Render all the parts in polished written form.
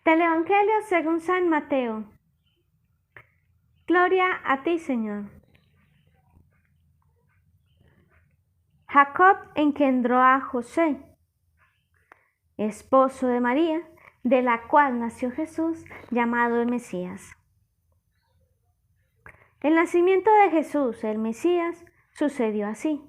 Del Evangelio según San Mateo. Gloria a ti, Señor. Jacob engendró a José, esposo de María, de la cual nació Jesús, llamado el Mesías. El nacimiento de Jesús, el Mesías, sucedió así.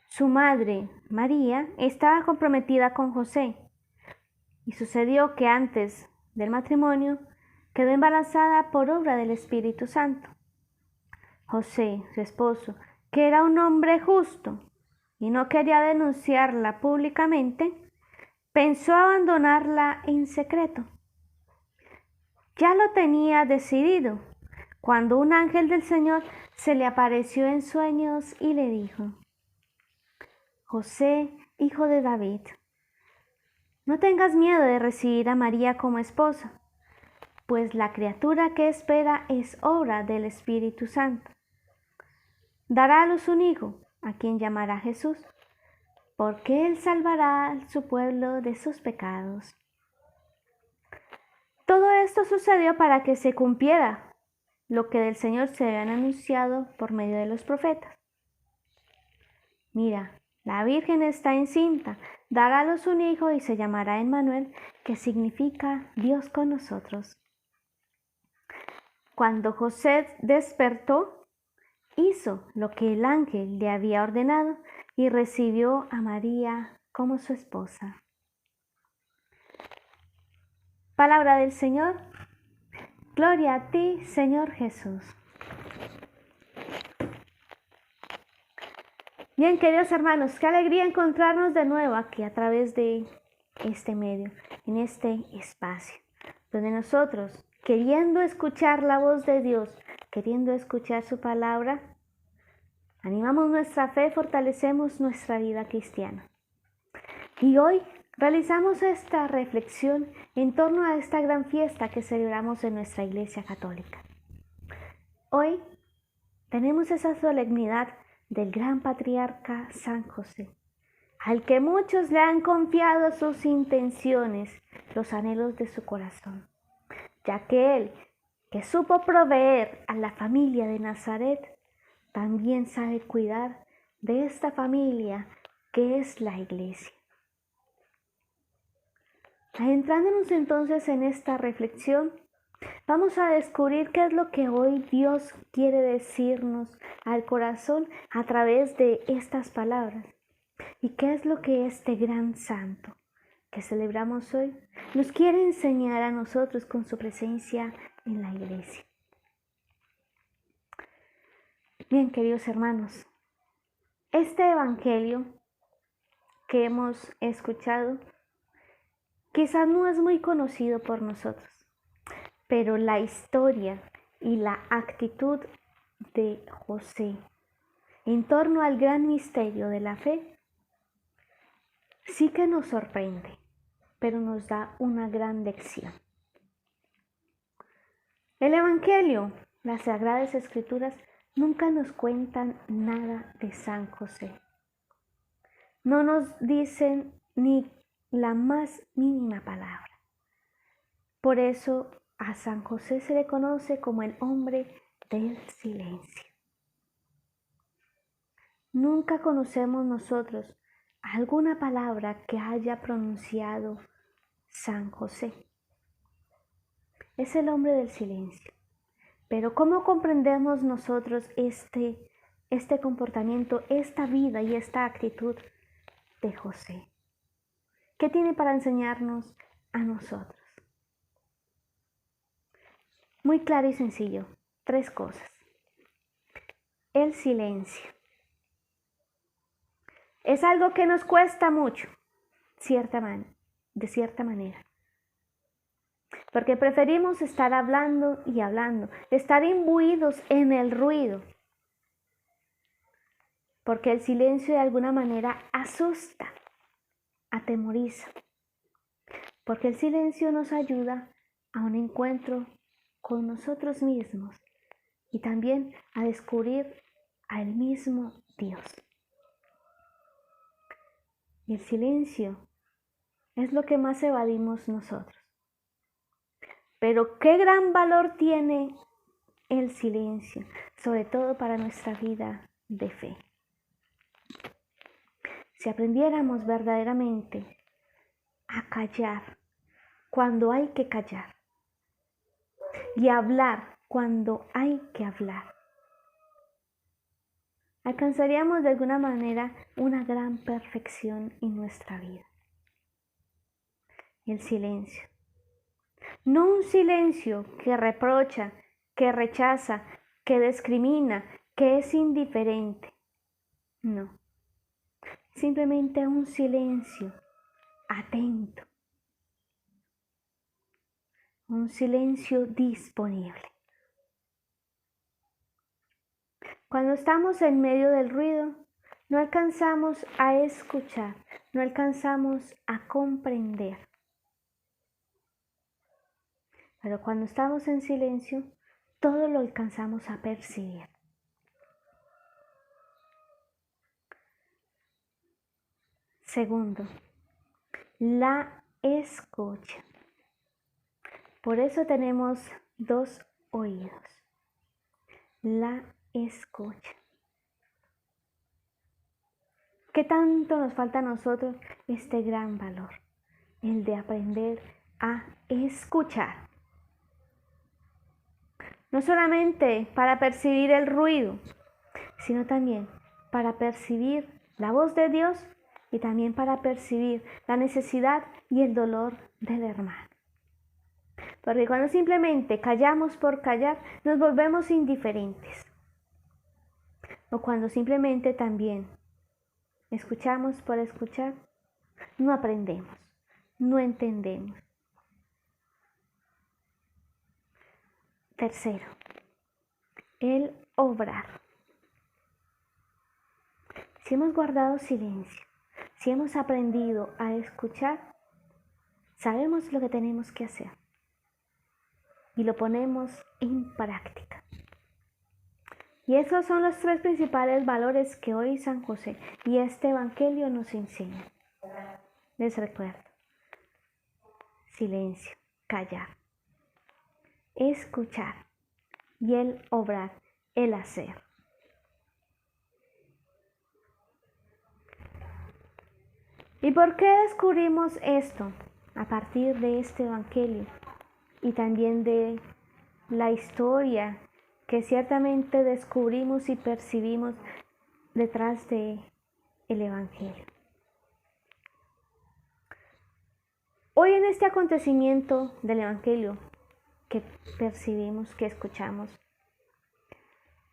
Su madre, María, estaba comprometida con José, y sucedió que antes del matrimonio quedó embarazada por obra del Espíritu Santo. José, su esposo, que era un hombre justo y no quería denunciarla públicamente, pensó abandonarla en secreto. Ya lo tenía decidido cuando un ángel del Señor se le apareció en sueños y le dijo: José, hijo de David, no tengas miedo de recibir a María como esposa, pues la criatura que espera es obra del Espíritu Santo. Dará a luz un hijo, a quien llamará Jesús, porque él salvará a su pueblo de sus pecados. Todo esto sucedió para que se cumpliera lo que del Señor se habían anunciado por medio de los profetas. Mira, la Virgen está encinta, dará a luz un hijo y se llamará Emmanuel, que significa Dios con nosotros. Cuando José despertó, hizo lo que el ángel le había ordenado y recibió a María como su esposa. Palabra del Señor. Gloria a ti, Señor Jesús. Bien, queridos hermanos, qué alegría encontrarnos de nuevo aquí a través de este medio, en este espacio, donde nosotros, queriendo escuchar la voz de Dios, queriendo escuchar su palabra, animamos nuestra fe, fortalecemos nuestra vida cristiana. Y hoy realizamos esta reflexión en torno a esta gran fiesta que celebramos en nuestra Iglesia Católica. Hoy tenemos esa solemnidad del gran patriarca San José, al que muchos le han confiado sus intenciones, los anhelos de su corazón, ya que él, que supo proveer a la familia de Nazaret, también sabe cuidar de esta familia que es la Iglesia. Adentrándonos entonces en esta reflexión, vamos a descubrir qué es lo que hoy Dios quiere decirnos al corazón a través de estas palabras y qué es lo que este gran santo que celebramos hoy nos quiere enseñar a nosotros con su presencia en la iglesia. Bien, queridos hermanos, este evangelio que hemos escuchado quizás no es muy conocido por nosotros, pero la historia y la actitud de José en torno al gran misterio de la fe sí que nos sorprende, pero nos da una gran lección. El Evangelio, las Sagradas Escrituras, nunca nos cuentan nada de San José. No nos dicen ni la más mínima palabra. Por eso a San José se le conoce como el hombre del silencio. Nunca conocemos nosotros alguna palabra que haya pronunciado San José. Es el hombre del silencio. Pero ¿cómo comprendemos nosotros este comportamiento, esta vida y esta actitud de José? ¿Qué tiene para enseñarnos a nosotros? Muy claro y sencillo, 3 cosas. El silencio. Es algo que nos cuesta mucho, de cierta manera. Porque preferimos estar hablando y hablando, estar imbuidos en el ruido. Porque el silencio de alguna manera asusta, atemoriza. Porque el silencio nos ayuda a un encuentro con nosotros mismos y también a descubrir al mismo Dios. Y el silencio es lo que más evadimos nosotros. Pero qué gran valor tiene el silencio, sobre todo para nuestra vida de fe. Si aprendiéramos verdaderamente a callar cuando hay que callar y a hablar cuando hay que hablar, alcanzaríamos de alguna manera una gran perfección en nuestra vida. El silencio. No un silencio que reprocha, que rechaza, que discrimina, que es indiferente. No. Simplemente un silencio atento. Un silencio disponible. Cuando estamos en medio del ruido, no alcanzamos a escuchar, no alcanzamos a comprender. Pero cuando estamos en silencio, todo lo alcanzamos a percibir. Segundo, la escucha. Por eso tenemos 2 oídos. La escucha. ¿Qué tanto nos falta a nosotros este gran valor? El de aprender a escuchar. No solamente para percibir el ruido, sino también para percibir la voz de Dios y también para percibir la necesidad y el dolor del hermano. Porque cuando simplemente callamos por callar, nos volvemos indiferentes. O cuando simplemente también escuchamos por escuchar, no aprendemos, no entendemos. Tercero, el obrar. Si hemos guardado silencio, si hemos aprendido a escuchar, sabemos lo que tenemos que hacer y lo ponemos en práctica. Y esos son los 3 principales valores que hoy San José y este Evangelio nos enseña. Les recuerdo: silencio, callar, escuchar y el obrar, el hacer. ¿Y por qué descubrimos esto? A partir de este Evangelio y también de la historia que ciertamente descubrimos y percibimos detrás de el Evangelio. Hoy en este acontecimiento del Evangelio que percibimos, que escuchamos,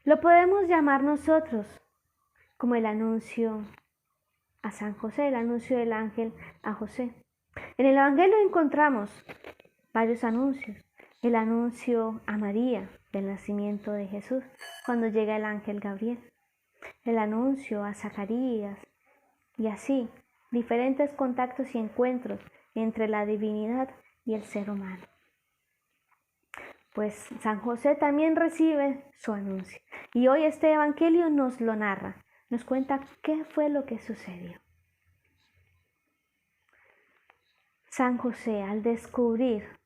lo podemos llamar nosotros como el anuncio a San José, el anuncio del ángel a José. En el Evangelio encontramos varios anuncios. El anuncio a María del nacimiento de Jesús cuando llega el ángel Gabriel. El anuncio a Zacarías y así diferentes contactos y encuentros entre la divinidad y el ser humano. Pues San José también recibe su anuncio y hoy este Evangelio nos lo narra, nos cuenta qué fue lo que sucedió. San José, al descubrir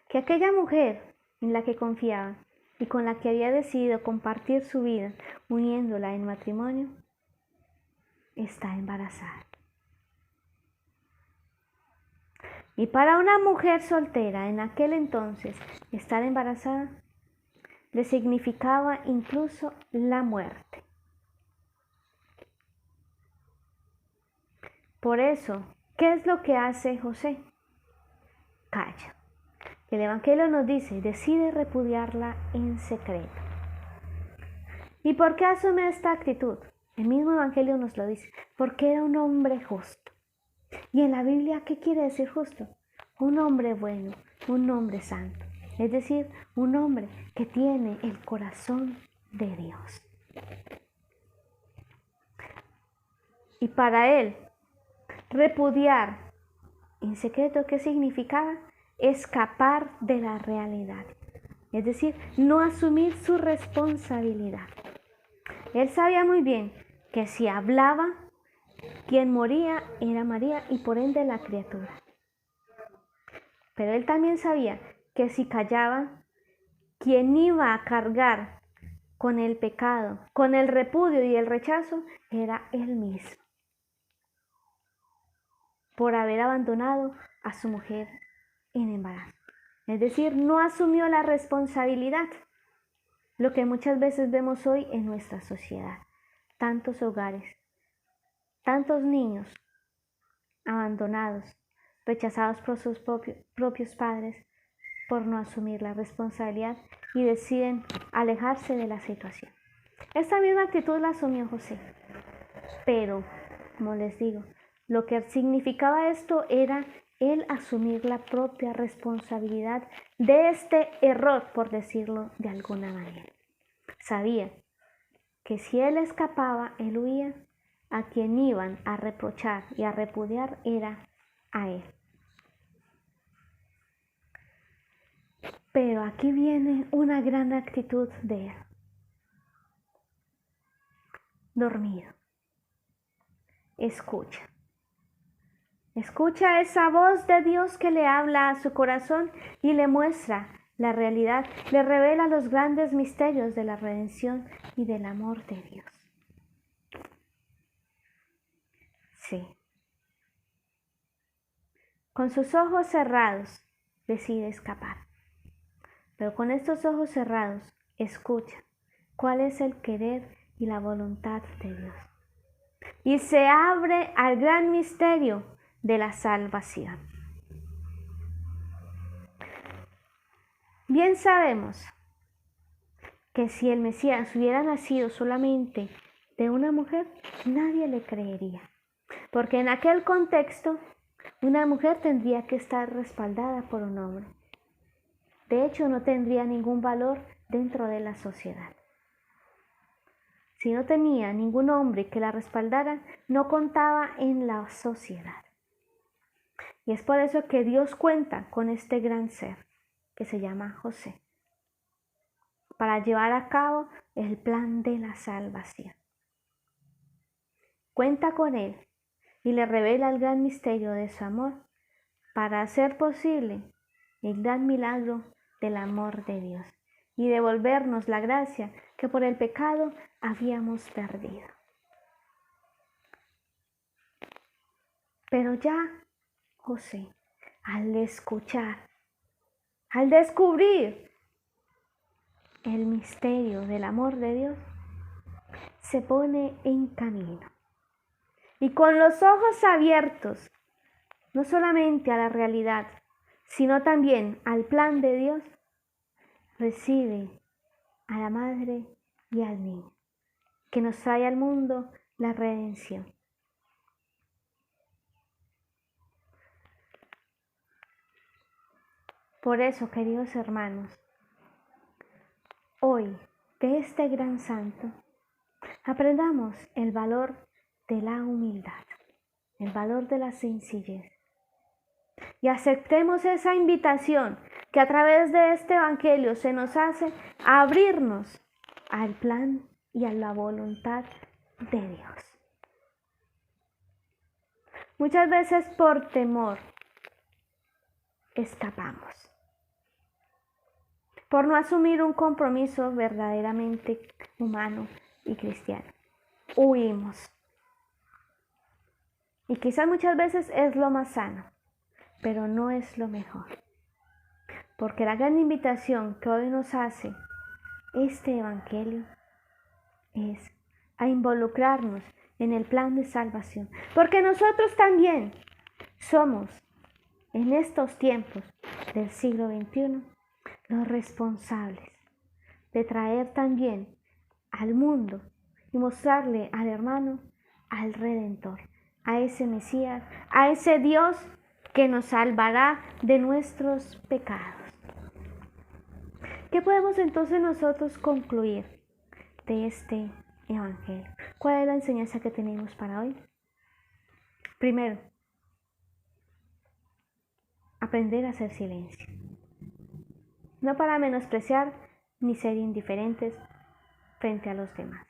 que aquella mujer en la que confiaba y con la que había decidido compartir su vida, uniéndola en matrimonio, está embarazada. Y para una mujer soltera en aquel entonces, estar embarazada le significaba incluso la muerte. Por eso, ¿qué es lo que hace José? Calla. El Evangelio nos dice, decide repudiarla en secreto. ¿Y por qué asume esta actitud? El mismo Evangelio nos lo dice, porque era un hombre justo. Y en la Biblia, ¿qué quiere decir justo? Un hombre bueno, un hombre santo. Es decir, un hombre que tiene el corazón de Dios. Y para él, repudiar en secreto, ¿qué significaba? Escapar de la realidad. Es decir, no asumir su responsabilidad. Él sabía muy bien que si hablaba, quien moría era María y por ende la criatura. Pero él también sabía que si callaba, quien iba a cargar con el pecado, con el repudio y el rechazo, era él mismo, por haber abandonado a su mujer en embarazo. Es decir, no asumió la responsabilidad, lo que muchas veces vemos hoy en nuestra sociedad. Tantos hogares, tantos niños abandonados, rechazados por sus propios padres por no asumir la responsabilidad y deciden alejarse de la situación. Esta misma actitud la asumió José, pero, como les digo, lo que significaba esto era él asumir la propia responsabilidad de este error, por decirlo de alguna manera. Sabía que si él escapaba, él huía, a quien iban a reprochar y a repudiar era a él. Pero aquí viene una gran actitud de él. Dormido. Escucha. Escucha esa voz de Dios que le habla a su corazón y le muestra la realidad, le revela los grandes misterios de la redención y del amor de Dios. Sí. Con sus ojos cerrados decide escapar. Pero con estos ojos cerrados, escucha cuál es el querer y la voluntad de Dios. Y se abre al gran misterio de la salvación. Bien sabemos que si el Mesías hubiera nacido solamente de una mujer, nadie le creería. Porque en aquel contexto, una mujer tendría que estar respaldada por un hombre. De hecho, no tendría ningún valor dentro de la sociedad. Si no tenía ningún hombre que la respaldara, no contaba en la sociedad. Y es por eso que Dios cuenta con este gran ser, que se llama José, para llevar a cabo el plan de la salvación. Cuenta con él y le revela el gran misterio de su amor para hacer posible el gran milagro del amor de Dios y devolvernos la gracia que por el pecado habíamos perdido. Pero ya José, al escuchar, al descubrir el misterio del amor de Dios, se pone en camino. Y con los ojos abiertos, no solamente a la realidad, sino también al plan de Dios, recibe a la madre y al niño, que nos trae al mundo la redención. Por eso, queridos hermanos, hoy de este gran santo, aprendamos el valor de la humildad, el valor de la sencillez. Y aceptemos esa invitación que a través de este Evangelio se nos hace a abrirnos al plan y a la voluntad de Dios. Muchas veces por temor escapamos, por no asumir un compromiso verdaderamente humano y cristiano. Huimos. Y quizás muchas veces es lo más sano, pero no es lo mejor. Porque la gran invitación que hoy nos hace este Evangelio es a involucrarnos en el plan de salvación. Porque nosotros también somos, en estos tiempos del siglo XXI, los responsables de traer también al mundo y mostrarle al hermano, al Redentor, a ese Mesías, a ese Dios que nos salvará de nuestros pecados. ¿Qué podemos entonces nosotros concluir de este Evangelio? ¿Cuál es la enseñanza que tenemos para hoy? Primero, aprender a hacer silencio. No para menospreciar ni ser indiferentes frente a los demás.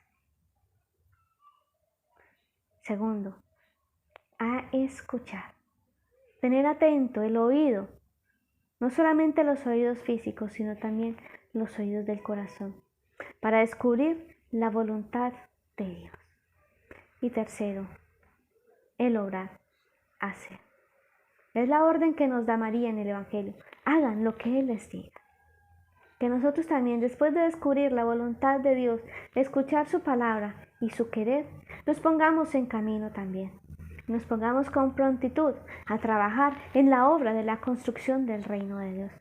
Segundo, a escuchar. Tener atento el oído no solamente los oídos físicos, sino también los oídos del corazón, para descubrir la voluntad de Dios. Y tercero, el obrar, hacer. Es la orden que nos da María en el Evangelio. Hagan lo que Él les diga. Que nosotros también, después de descubrir la voluntad de Dios, escuchar su palabra y su querer, nos pongamos en camino también. Nos pongamos con prontitud a trabajar en la obra de la construcción del reino de Dios.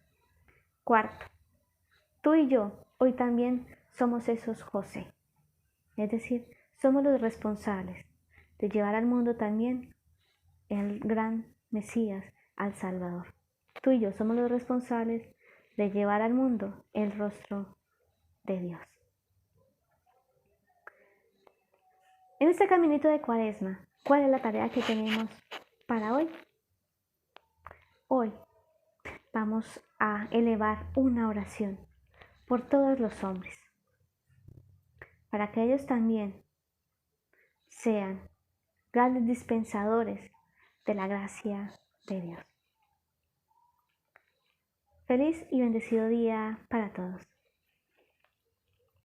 Cuarto, tú y yo hoy también somos esos José. Es decir, somos los responsables de llevar al mundo también el gran Mesías, al Salvador. Tú y yo somos los responsables de llevar al mundo el rostro de Dios. En este caminito de Cuaresma, ¿cuál es la tarea que tenemos para hoy? Hoy vamos a elevar una oración por todos los hombres, para que ellos también sean grandes dispensadores de la gracia de Dios. Feliz y bendecido día para todos.